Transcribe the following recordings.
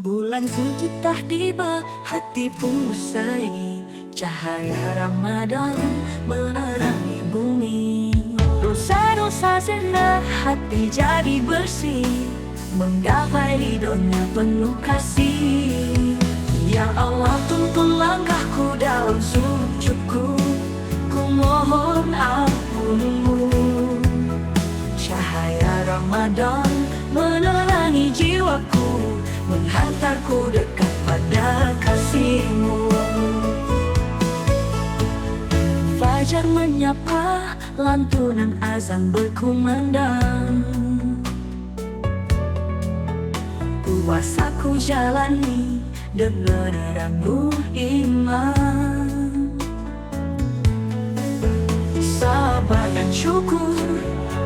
Bulan suci telah tiba, hati pun berseri. Cahaya Ramadan menerangi bumi. Dosa-dosa zina, hati jadi bersih. Menggapai ridhonya penuh kasih. Ya Allah, tuntun langkahku dalam sujudku. Ku mohon ampunmu. Cahaya Ramadan menerangi jiwaku, menghantarku dekat pada kasih-Mu. Fajar menyapa, lantunan azan berkumandang. Puasaku jalani dengan nerangmu iman. Sabar dan syukur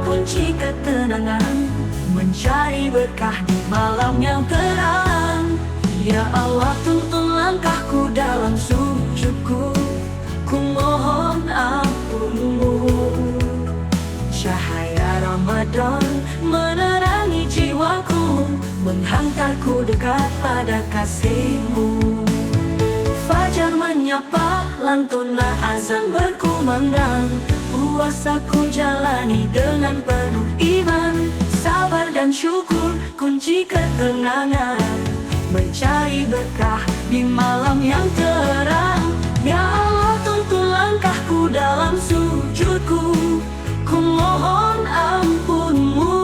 kunci ketenangan, mencari berkah di malam yang terang. Ya Allah, tuntun langkahku dalam sujudku. Ku mohon ampunmu. Cahaya Ramadan menerangi jiwaku, menghantarku dekat pada kasih-Mu. Fajar menyapa, lantunan azan berkumandang. Puasaku jalani dengan penuh iman. Sabar dan syukur kunci ketenangan, mencari berkah di malam yang terang. Ya Allah, tuntun langkahku dalam sujudku. Ku mohon ampunmu.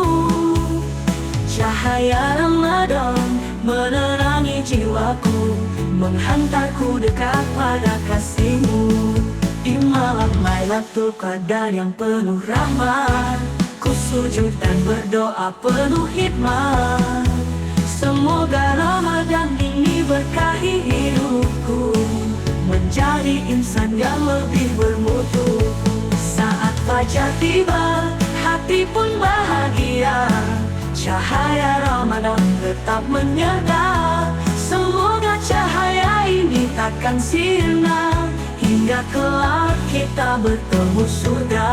Cahaya Ramadan menerangi jiwaku, menghantarku dekat pada kasih-Mu. Di malam Lailatul Qadar yang penuh rahmat, ku sujud dan berdoa penuh hikmat. Semoga Ramadan ini berkahi hidupku, menjadi insan yang lebih bermutu. Saat fajar tiba, hati pun bahagia. Cahaya Ramadan tetap menyertai. Semoga cahaya ini takkan sirna, hingga kelak kita bertemu surga.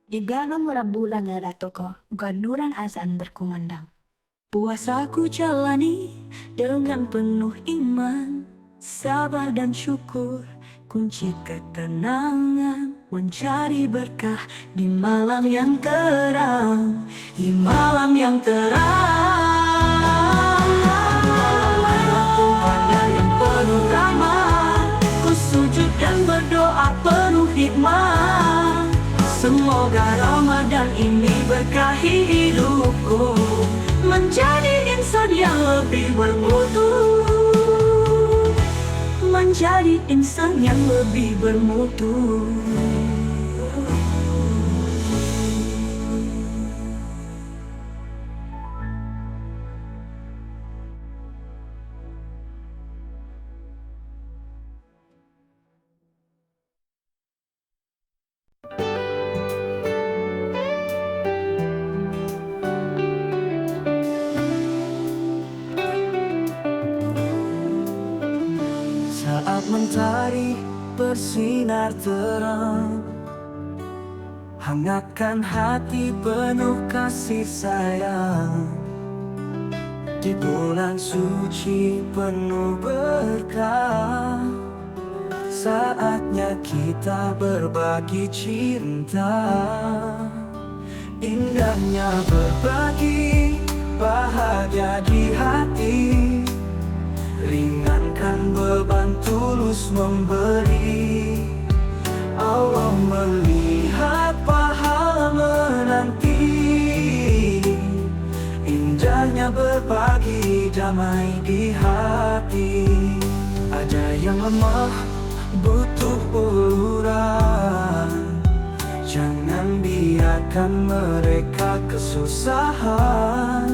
Di dalam rembulan Ratoko, ganuran azan berkumandang. Puasaku jalani dengan penuh iman. Sabar dan syukur kunci ketenangan, mencari berkah di malam yang terang. Di malam yang terang, Tuhan yang penuh rahmat, ku sujud dan berdoa penuh hikmat. Semoga Ramadan ini berkahi hidupku, menjadi insan yang lebih bermutu. Menjadi insan yang lebih bermutu. Saat mentari bersinar terang, hangatkan hati penuh kasih sayang. Di bulan suci penuh berkah, saatnya kita berbagi cinta. Indahnya berbagi bahagia di hati, ringankan beban tulus memberi. Allah melihat pahala menanti, indahnya berbagi damai di hati. Ada yang lemah butuh uluran, jangan biarkan mereka kesusahan.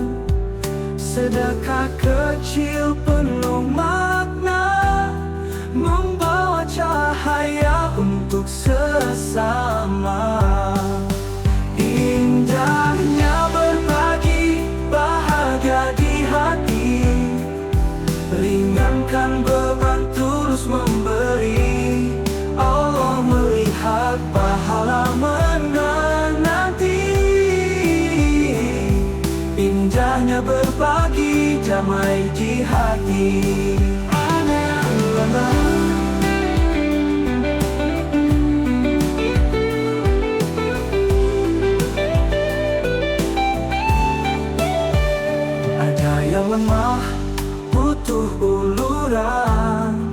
Sedekah kecil penuh makna, membawa cahaya untuk sesama. Indah berbagi damai di hati. Ada yang lemah, butuh uluran.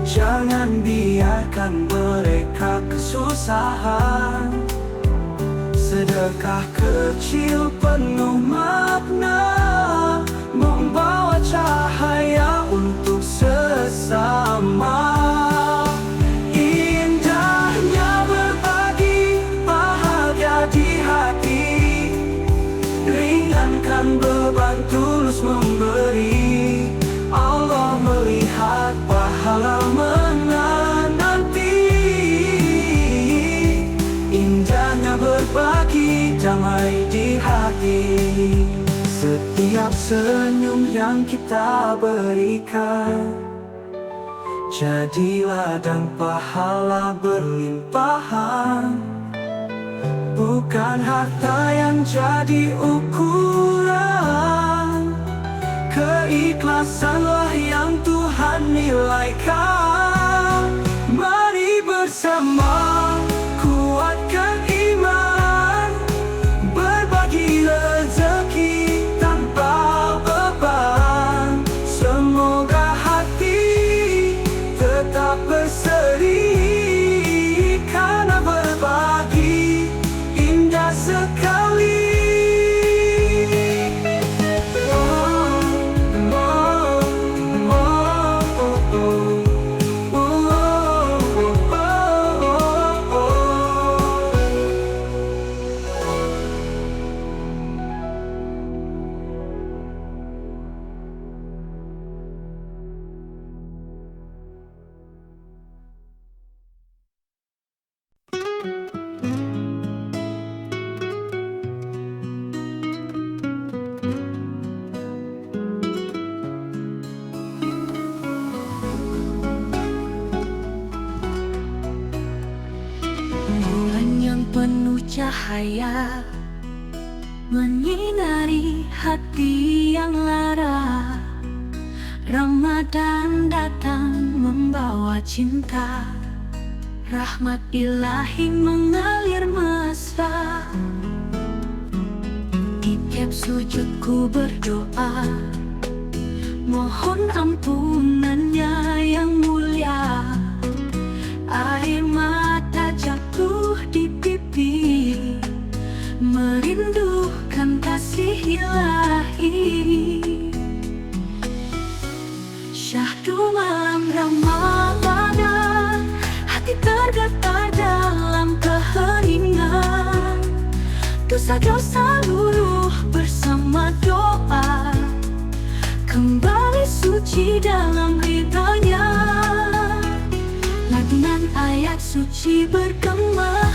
Jangan biarkan mereka kesusahan. Sedekah kecil penuh makna, membawa cahaya untuk sesama. Indahnya berbagi, bahagia di hati. Ringankan beban, tulus memberi. Allah melihat pahala menanti. Indahnya berbagi damai di hati. Setiap senyum yang kita berikan jadi ladang pahala berlimpahan. Bukan harta yang jadi ukuran, keikhlasanlah yang Tuhan nilaikan. Mari bersama kuatkan iman, berbagi rezeki tanpa beban. Semoga hati tetap berseri, karena berbagi indah sekali. Bulan yang penuh cahaya menyinari hati yang lara. Ramadan datang membawa cinta, rahmat ilahi mengalir mesra. Di tiap sujudku berdoa, mohon ampunannya yang mulia. Air mata jatuh di pipi, merindukan kasih ilahi. Syahdu malam Ramadan, hati tergetar dalam keheningan. Dosa-dosa luluh bersama doa, kembali suci dalam ridhonya. Lantunan ayat suci bergema,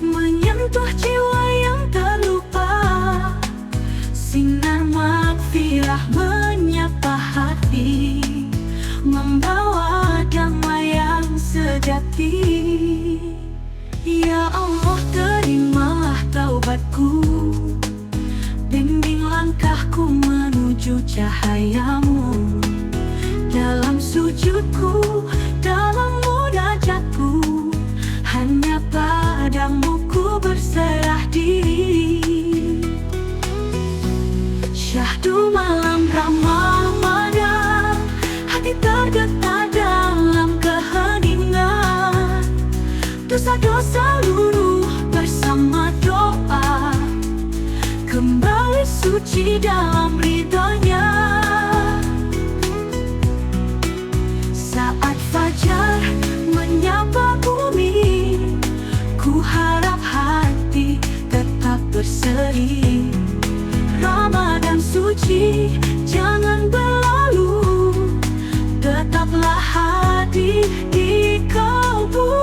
menyentuh jiwa yang terlupa. Sinar maghfirah menyapa hati, membawa damai yang sejati. Ya Allah, terimalah taubatku, bimbing langkahku menuju cahayamu. Dalam sujudku, dalam munajatku, hanya padamu ku berserah diri. Syahdu malam Ramadan, hati tergetar dalam keheningan. Dosa-dosa luluh bersama doa, kembali suci dalam ridhonya. Saat fajar menyapa bumi, ku harap hati tetap berseri. Ramadan suci jangan berlalu, tetaplah hadir di kalbu.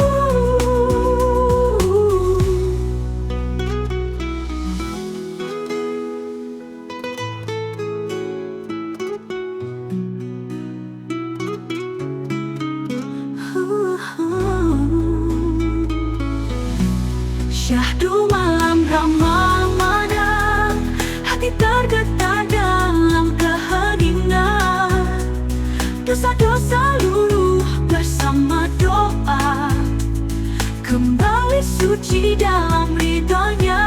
Syahdu malam Ramadan, hati tergetar suci dalam ridhonya.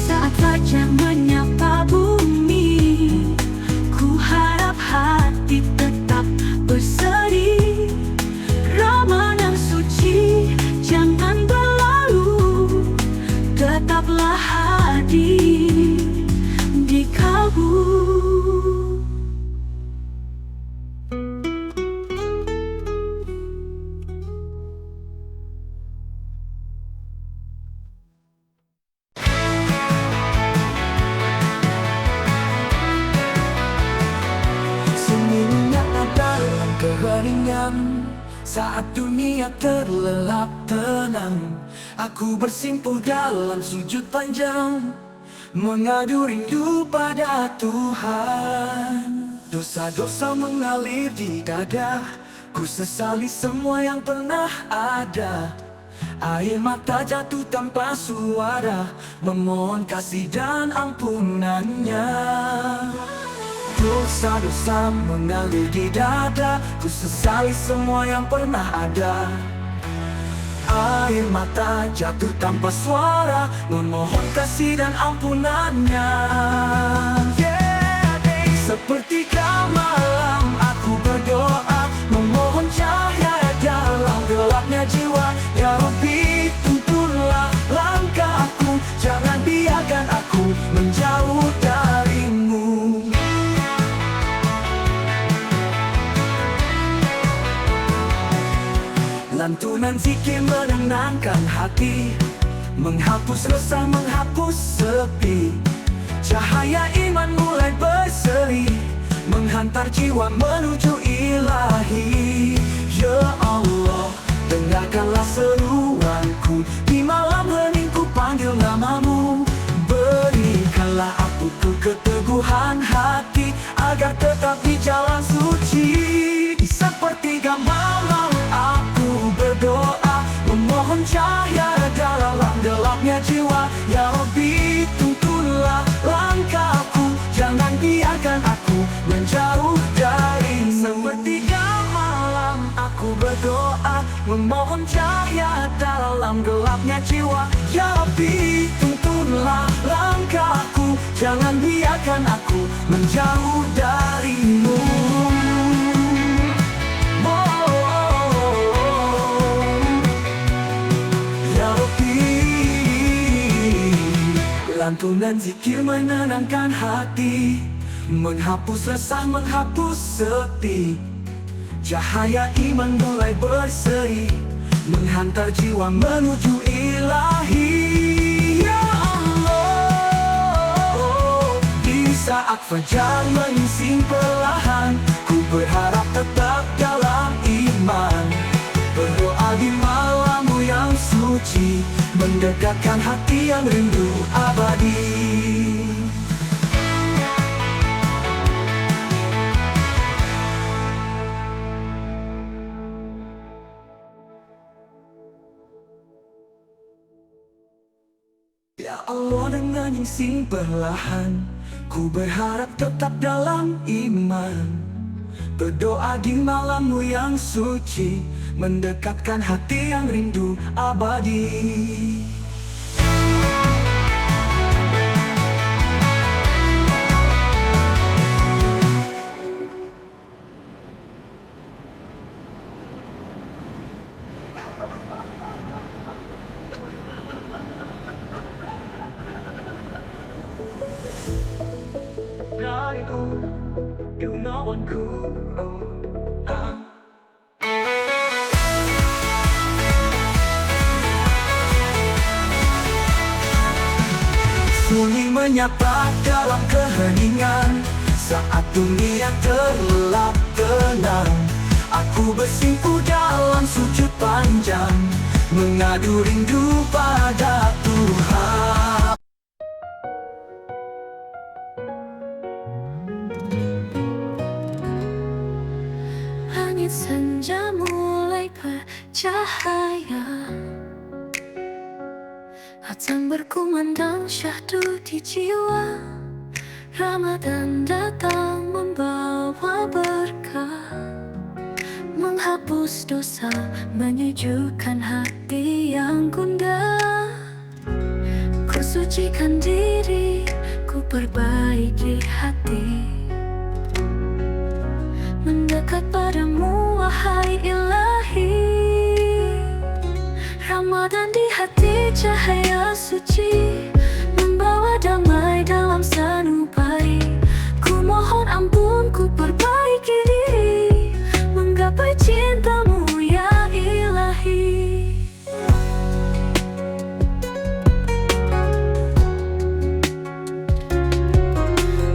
Saat fajar menyapa bumi, ku harap hati tetap berseri. Ramadan suci jangan berlalu, tetaplah hadir di kalbu. Senyumnya dalam keheningan, saat dunia terlelap tenang, aku bersimpuh dalam sujud panjang, mengadu rindu pada Tuhan. Dosa-dosa mengalir di dada, ku sesali semua yang pernah ada. Air mata jatuh tanpa suara, memohon kasih dan ampunannya. Dosa-dosa mengalir di dada, ku sesali semua yang pernah ada. Air mata jatuh tanpa suara, memohon kasih dan ampunannya. Sepertiga malam aku berdoa, memohon cahaya dalam gelapnya jiwa. Ya Rabbi, tuntunlah langkahku, jangan biarkan aku menjauh darimu. Lantunan zikir menenangkan hati, menghapus resah, menghapus sepi. Cahaya iman mulai berseri, menghantar jiwa menuju ilahi. Ya Allah, dengarkanlah seruanku, di malam heningku panggil namamu. Berikanlah aku keteguhan hati, agar tetap di jalan suci. Di sepertiga malam aku berdoa, memohon cahaya dalam gelapnya jiwa. Ya Rabbi, tuntunlah langkahku, jangan biarkan aku menjauh darimu. Sepertiga malam aku berdoa, memohon cahaya dalam gelapnya jiwa. Ya Rabbi, tuntunlah langkahku, jangan biarkan aku menjauh darimu. Lantunan zikir menenangkan hati, menghapus resah, menghapus sepi. Cahaya iman mulai berseri, menghantar jiwa menuju ilahi. Ya Allah, di saat fajar menyingsing perlahan, ku berharap tetap dalam iman. Berdoa di malammu yang suci, mendekatkan hati yang rindu abadi. Ya Allah, dengan nyingsing perlahan, ku berharap tetap dalam iman. Berdoa di malammu yang suci, mendekatkan hati yang rindu abadi. You know one cool. Sunyi menyapa dalam keheningan, saat dunia terlelap tenang. Aku bersimpuh dalam sujud panjang, mengadu rindu pada Tuhan. Langit senja mulai bercahaya, Azan berkumandang syahdu di jiwa. Ramadan datang membawa berkah, menghapus dosa, menyejukkan hati yang gundah. Ku sucikan diri, ku perbaiki hati, mendekat padamu wahai Ilahi. Ramadan di hati cahaya suci, membawa damai dalam sanubari. Ku mohon ampun, ku perbaiki diri, menggapai cintamu ya Ilahi.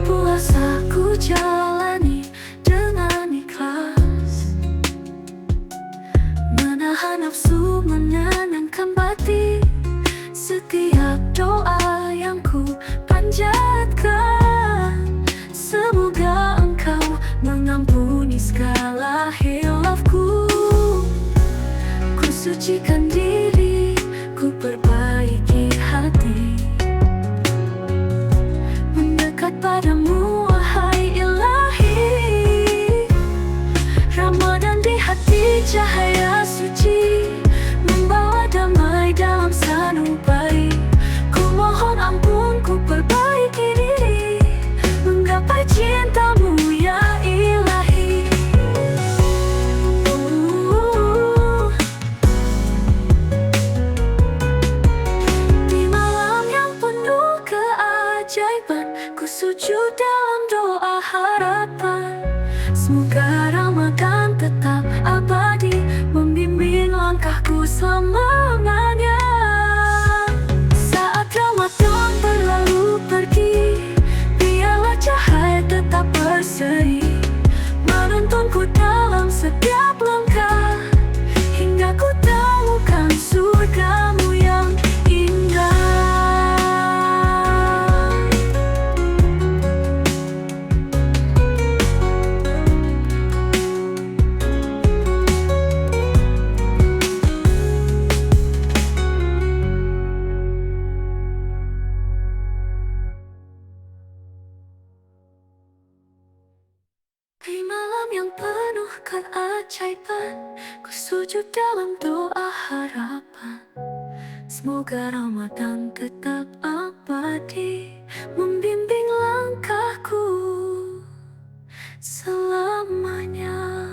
Puasa ku jalani dengan ikhlas, menahan nafsu, menenangkan batin. Setiap doa yang ku panjatkan, semoga Engkau mengampuni segala hilafku. Ku sucikan diri, ku perbaiki hati, mendekat padamu wahai Ilahi. Ramadan di hati cahaya suci, membawa damai dalam sanubari. Ku mohon ampun, ku perbaiki diri, menggapai cintamu ya Ilahi. Di malam yang penuh keajaiban, ku sujud dalam doa harapan. Semoga Ramadan tetap abadi, membimbing langkahku selamanya. Saat Ramadan berlalu pergi, biarlah cahaya tetap berseri, menuntunku dalam setiap langkah, hingga ku temukan surgamu yang indah. Di malam yang penuh keajaiban, ku sujud dalam doa harapan. Semoga Ramadan tetap abadi, membimbing langkahku selamanya.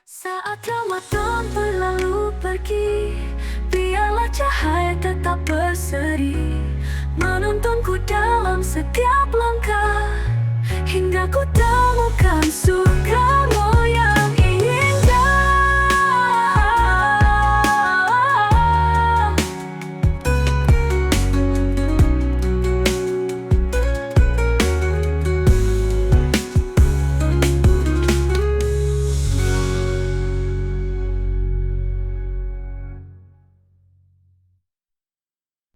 Saat Ramadan berlalu pergi, biarlah cahaya tetap berseri, menuntunku dalam setiap langkah, hingga ku temukan surga.